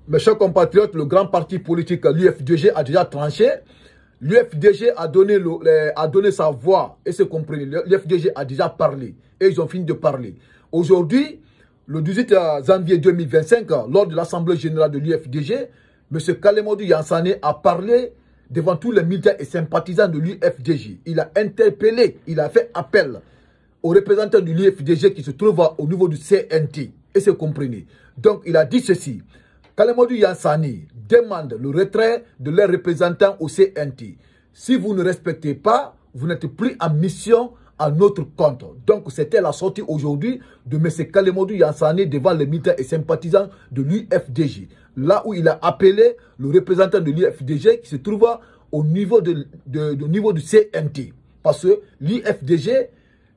Mes chers compatriotes, le grand parti politique, l'UFDG, a déjà tranché. L'UFDG a donné sa voix, et c'est compris. L'UFDG a déjà parlé, et ils ont fini de parler. Aujourd'hui, le 18 janvier 2025, lors de l'Assemblée générale de l'UFDG, M. Kalemodou Yansane a parlé devant tous les militants et sympathisants de l'UFDG. Il a interpellé, il a fait appel aux représentants de l'UFDG qui se trouvent au niveau du CNT, et c'est compris. Donc, il a dit ceci. Kalemodou Yansane demande le retrait de leurs représentants au CNT. Si vous ne respectez pas, vous n'êtes plus en mission à notre compte. Donc, c'était la sortie aujourd'hui de M. Kalemodou Yansane devant les militants et sympathisants de l'UFDG. Là où il a appelé le représentant de l'UFDG qui se trouve au niveau, niveau du CNT. Parce que l'UFDG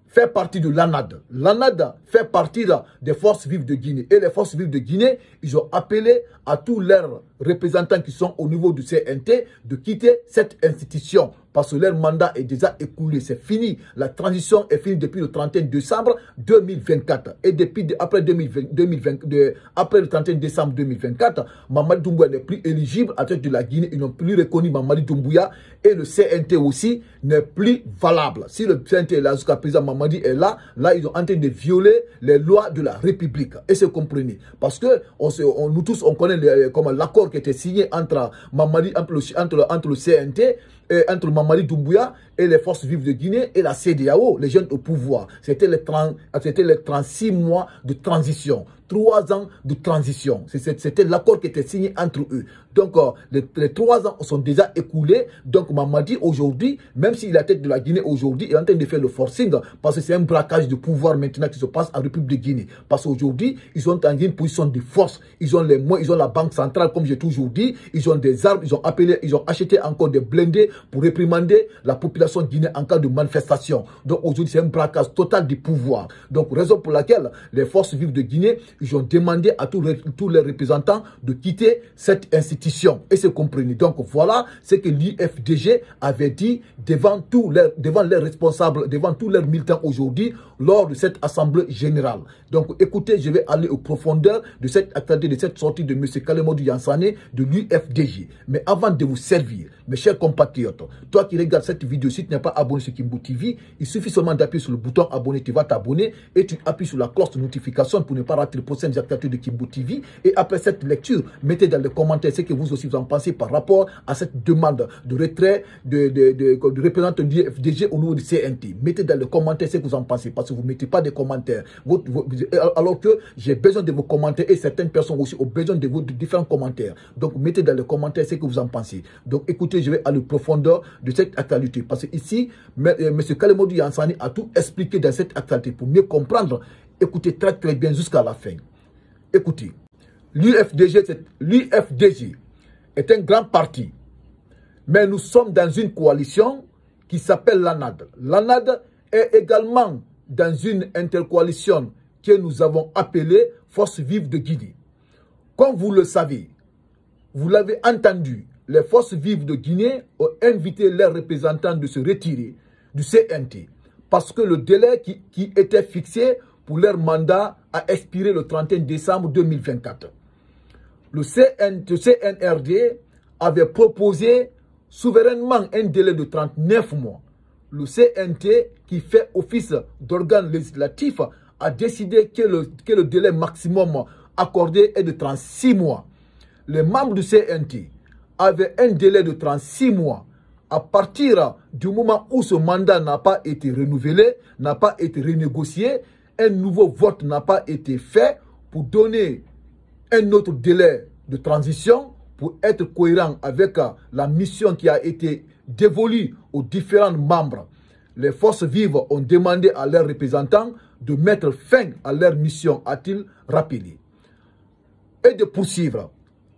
fait partie de l'ANAD. L'ANAD fait partie des forces vives de Guinée. Et les forces vives de Guinée, ils ont appelé à tous leurs représentants qui sont au niveau du CNT de quitter cette institution. Parce que leur mandat est déjà écoulé. C'est fini. La transition est finie depuis le 31 décembre 2024. Et après le 31 décembre 2024, Mamadi Doumbouya n'est plus éligible à la tête de la Guinée. Ils n'ont plus reconnu Mamadi Doumbouya. Et le CNT aussi n'est plus valable. Si le CNT est là jusqu'à présent, Mamadi est là. Là, ils sont en train de violer les lois de la République. Et c'est compris. Parce que nous tous, on connaît l'accord qui était signé entre Mamadi, entre le CNT, entre Mamadi Doumbouya et les forces vives de Guinée et la CEDEAO, les jeunes au pouvoir. C'était les 36 mois de transition. 3 ans de transition. C'était l'accord qui était signé entre eux. Donc, les 3 ans sont déjà écoulés. Donc, Mamadi, aujourd'hui, même s'il est à la tête de la Guinée aujourd'hui, il est en train de faire le forcing parce que c'est un braquage de pouvoir maintenant qui se passe en République de Guinée. Parce qu'aujourd'hui, ils sont dans une position de force. Ils ont les moyens, ils ont la banque centrale, comme j'ai toujours dit. Ils ont des armes, ils ont acheté encore des blindés pour réprimander la population guinéenne en cas de manifestation. Donc, aujourd'hui, c'est un braquage total du pouvoir. Donc, raison pour laquelle les forces vives de Guinée, ils ont demandé à tous les représentants de quitter cette institution. Et c'est compris. Donc voilà ce que l'UFDG avait dit devant les responsables, devant tous leurs militants aujourd'hui lors de cette assemblée générale. Donc écoutez, je vais aller aux profondeurs de cette actualité, de cette sortie de M. Kalemodou Yansane de l'UFDG. Mais avant de vous servir, mes chers compatriotes, toi qui regardes cette vidéo, si tu n'es pas abonné sur Kimbo TV, il suffit seulement d'appuyer sur le bouton abonner, tu vas t'abonner et tu appuies sur la cloche de notification pour ne pas rater les prochaines actualités de Kimbo TV. Et après cette lecture, mettez dans les commentaires ce que vous aussi vous en pensez par rapport à cette demande de retrait de représentants du FDG au niveau du CNT. Mettez dans les commentaires ce que vous en pensez parce que vous ne mettez pas de commentaires. Alors que j'ai besoin de vos commentaires et certaines personnes aussi ont besoin de vos différents commentaires. Donc mettez dans les commentaires ce que vous en pensez. Donc écoutez, je vais aller en profondeur de cette actualité parce que ici, M. Kalemodou Yansane a tout expliqué dans cette actualité pour mieux comprendre. Écoutez très bien jusqu'à la fin. Écoutez, l'UFDG est un grand parti, mais nous sommes dans une coalition qui s'appelle l'ANAD. L'ANAD est également dans une intercoalition que nous avons appelée Forces vives de Guinée. Comme vous le savez, vous l'avez entendu, les Forces vives de Guinée ont invité leurs représentants de se retirer du CNT parce que le délai qui était fixé pour leur mandat a expiré le 31 décembre 2024. Le CNRD avait proposé souverainement un délai de 39 mois. Le CNT, qui fait office d'organe législatif, a décidé que le délai maximum accordé est de 36 mois. Les membres du CNT avaient un délai de 36 mois. À partir du moment où ce mandat n'a pas été renouvelé, n'a pas été renégocié, un nouveau vote n'a pas été fait pour donner un autre délai de transition pour être cohérent avec la mission qui a été dévolue aux différents membres. Les forces vives ont demandé à leurs représentants de mettre fin à leur mission, a-t-il rappelé. Et de poursuivre.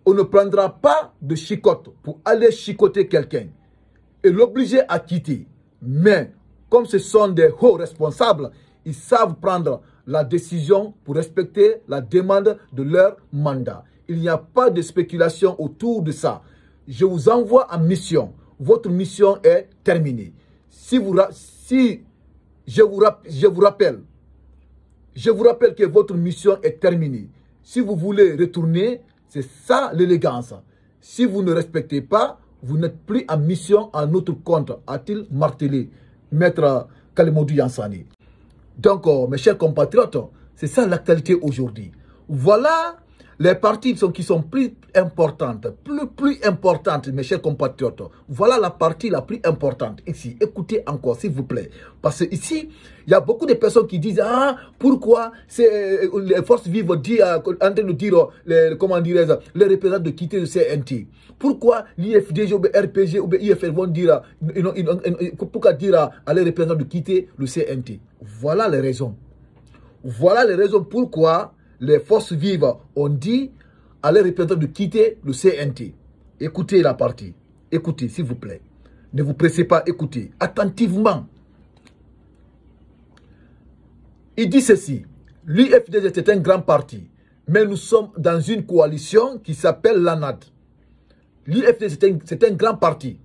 On ne prendra pas de chicotte pour aller chicoter quelqu'un et l'obliger à quitter. Mais comme ce sont des hauts responsables, ils savent prendre la décision pour respecter la demande de leur mandat. Il n'y a pas de spéculation autour de ça. Je vous envoie en mission. Votre mission est terminée. Je vous rappelle que votre mission est terminée. Si vous voulez retourner, C'est ça l'élégance. Si vous ne respectez pas, vous n'êtes plus en mission à notre compte, a-t-il martelé Maître Kalemodou Yansani. Donc, mes chers compatriotes, c'est ça l'actualité aujourd'hui. Voilà les parties qui sont plus importantes, plus importantes, mes chers compatriotes. Voilà la partie la plus importante ici. Écoutez encore, s'il vous plaît. Parce que ici, il y a beaucoup de personnes qui disent, ah, pourquoi les forces vives en train de dire, comment dirais-je, les représentants de quitter le CNT. Pourquoi l'IFDG ou le RPG ou le IFL vont dire, pourquoi dire à les représentants de quitter le CNT. Voilà les raisons. Voilà les raisons pourquoi les forces vives ont dit à les représentants de quitter le CNT. Écoutez la partie. Écoutez, s'il vous plaît. Ne vous pressez pas, écoutez attentivement. Il dit ceci. L'IFDG c'est un grand parti, mais nous sommes dans une coalition qui s'appelle l'ANAD. L'IFDG c'est un grand parti,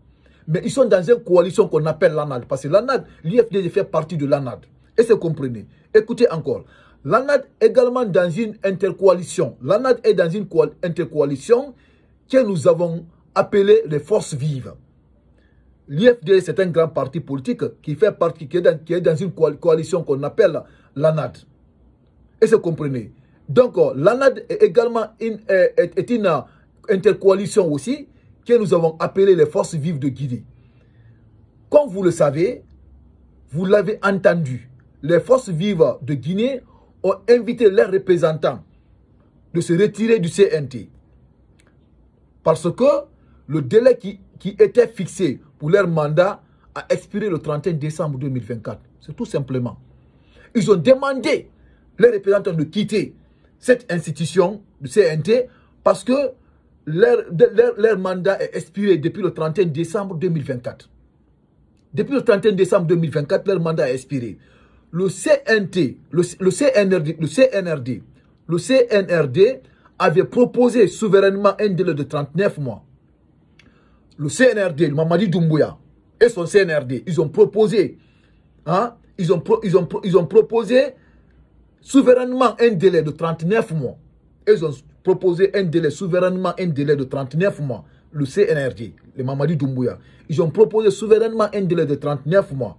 mais ils sont dans une coalition qu'on appelle l'ANAD. Parce que l'ANAD, l'IFDG fait partie de l'ANAD. Et c'est comprenez. Écoutez encore. L'ANAD est également dans une intercoalition. L'ANAD est dans une intercoalition que nous avons appelée les forces vives. L'IFDG, c'est un grand parti politique qui fait partie, qui est dans une coalition qu'on appelle l'ANAD. Et c'est comprenez. Donc, l'ANAD est également une intercoalition aussi que nous avons appelée les forces vives de Guinée. Comme vous le savez, vous l'avez entendu, les forces vives de Guinée ont invité leurs représentants de se retirer du CNT. Parce que le délai qui était fixé pour leur mandat a expiré le 31 décembre 2024. C'est tout simplement. Ils ont demandé les représentants de quitter cette institution du CNT parce que leur mandat est expiré depuis le 31 décembre 2024. Depuis le 31 décembre 2024, leur mandat est expiré. Le CNT, le CNRD avait proposé souverainement un délai de 39 mois. Le CNRD, le Mamadi Doumbouya et son CNRD, ils ont proposé, hein, ils ont proposé souverainement un délai de 39 mois. Ils ont proposé souverainement un délai de 39 mois. Le CNRD, le Mamadi Doumbouya, ils ont proposé souverainement un délai de 39 mois.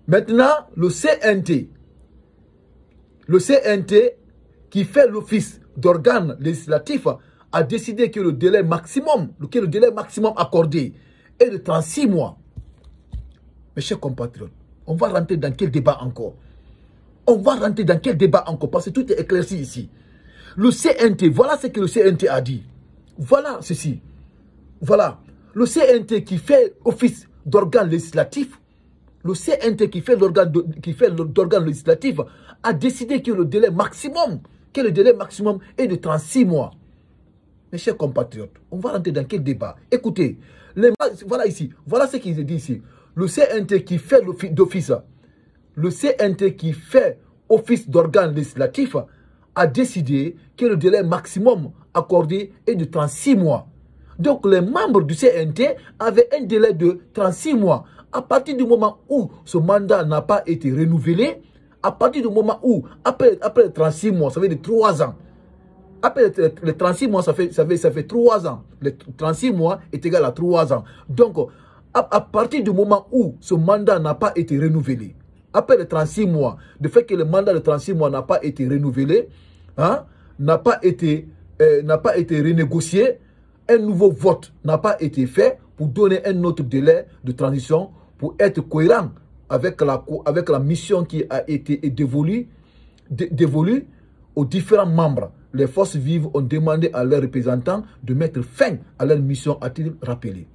Maintenant, le CNT qui fait l'office d'organe législatif a décidé que le délai maximum accordé est de 36 mois. Mes chers compatriotes, on va rentrer dans quel débat encore? On va rentrer dans quel débat encore? Parce que tout est éclairci ici. Le CNT, voilà ce que le CNT a dit. Voilà ceci. Voilà. Le CNT qui fait office d'organe législatif, le CNT qui fait l'organe législatif a décidé que le délai maximum est de 36 mois. Mes chers compatriotes, on va rentrer dans quel débat? Écoutez, voilà ici, voilà ce qu'ils disent ici. Le CNT qui fait d'office, le CNT qui fait office d'organe législatif a décidé que le délai maximum accordé est de 36 mois. Donc les membres du CNT avaient un délai de 36 mois. À partir du moment où ce mandat n'a pas été renouvelé, à partir du moment où, après les 36 mois, ça fait de 3 ans. Après les 36 mois, ça fait 3 ans. Les 36 mois est égal à 3 ans. Donc, à partir du moment où ce mandat n'a pas été renouvelé, après les 36 mois, le fait que le mandat de 36 mois n'a pas été renouvelé, hein, n'a pas été renégocié, un nouveau vote n'a pas été fait pour donner un autre délai de transition pour être cohérent avec la mission qui a été dévolue aux différents membres. Les forces vives ont demandé à leurs représentants de mettre fin à leur mission, a-t-il rappelé.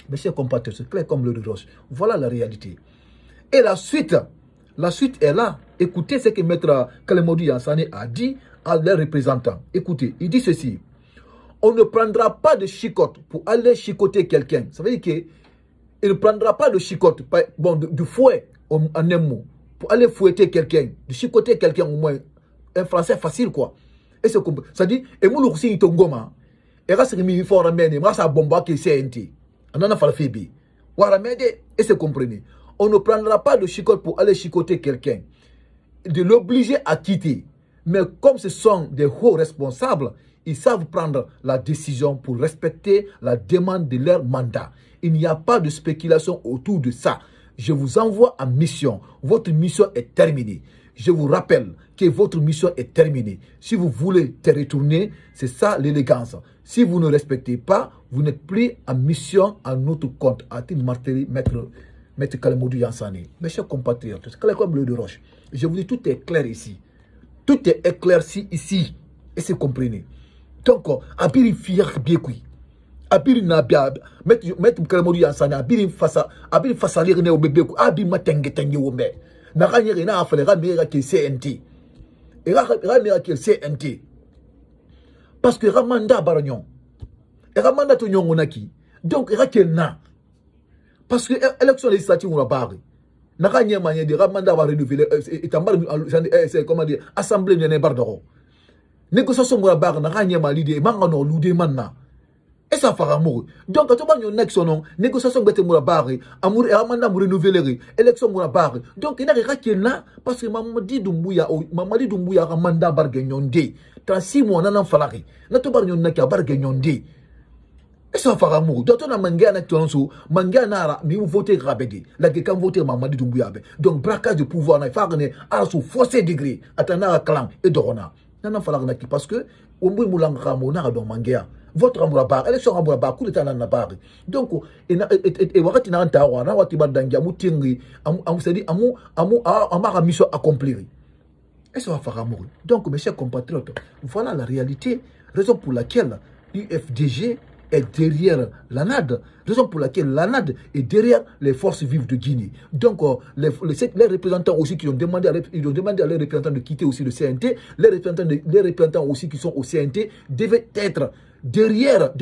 Mes chers compatriotes, c'est clair comme le roche. Voilà la réalité. Et la suite est là. Écoutez ce que Maître Kalemodou Yansani a dit à leurs représentants. Écoutez, il dit ceci. On ne prendra pas de chicotte pour aller chicoter quelqu'un. Ça veut dire qu'il ne prendra pas de chicotte, bon, du fouet en un mot, pour aller fouetter quelqu'un, de chicoter quelqu'un au moins. Un français facile quoi. Et c'est comme ça dit, et moi le aussi tongoma, et reste que mi faut ramener, moi ça bomba qui CNT. On en a fait fébi. Ou ramener et c'est comprenez. On ne prendra pas de chicotte pour aller chicoter quelqu'un, de l'obliger à quitter. Mais comme ce sont des hauts responsables, ils savent prendre la décision pour respecter la demande de leur mandat. Il n'y a pas de spéculation autour de ça. Je vous envoie en mission. Votre mission est terminée. Je vous rappelle que votre mission est terminée. Si vous voulez te retourner, c'est ça l'élégance. Si vous ne respectez pas, vous n'êtes plus en mission à notre compte. A-t-il martelé Maître Kalemodou Yansane? Mes chers compatriotes, c'est clair comme bleu de roche. Je vous dis, tout est clair ici. Tout est éclairci ici. Et c'est comprenez. Donc, abiri fiyak biekui. Abiri na bia. Maître Kalemodou Yansane, abiri fasa lire ne obebeku. Abiri matenge tenge wombe. Nakanyere na afale ramira ke CNT. Et ramira ke CNT. Parce que ramanda baranyon. Et ramanda to nyongonaki. Donc, na. Parce que l'élection législative, on va barrer. Nakanya manye de ramanda va renouveler. C'est comment dire, assemblée de Nebardoro. Négociation on va barrer. Nakanya malide, mangano lude manna. Et ça fera mourir. Donc, quand on a une élection, négociation bête moura barré, amour et amanda mou renouveler, élection moura barré. Donc, il n'y a rien qui est là, parce que Mamadi Doumbouya ramanda bargagnonde. 36 mois, on a un falari. Nato bargagnonde qui a bargagnonde. Et ça fera mourir. Donc, on a manga na tonso, manga nara, mais vous votez rabédé. Là, quelqu'un vote Mamadi Doumbouya. Donc, braquage de pouvoir, na farne, à sous forcé degré, attendant à clan et dorona. Nana falari naki, parce que, on mouille moulang ramona à don manga. Votre amour à barre, élection amour à barre, coup d'état dans barre. Donc, et wakati na antawa, na wati badangi, amu tingi, amu sedi, amara mission accomplir. Et ça va faire amour. Donc, mes chers compatriotes, voilà la réalité, raison pour laquelle l'UFDG est derrière l'ANAD, raison pour laquelle l'ANAD est derrière les forces vives de Guinée. Donc, les représentants aussi qui ont demandé à leurs représentants de quitter aussi le CNT, les représentants aussi qui sont au CNT devaient être derrière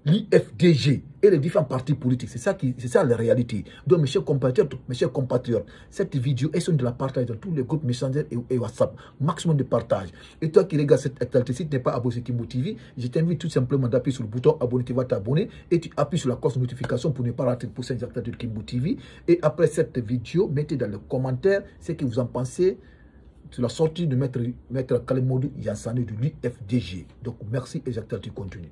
l'IFDG et les différents partis politiques. C'est ça la réalité. Donc, mes chers compatriotes, cette vidéo est de la partage dans tous les groupes Messenger et WhatsApp. Maximum de partage. Et toi qui regardes cette actualité, si tu n'es pas abonné sur Kimbo TV, je t'invite tout simplement d'appuyer sur le bouton abonner, tu vas t'abonner et tu appuies sur la cloche de notification pour ne pas rater le prochain actualité de Kimbo TV. Et après cette vidéo, mettez dans les commentaires ce que vous en pensez sur la sortie de Maître Kalemodou Yansane de l'IFDG. Donc, merci et j'actualité continue.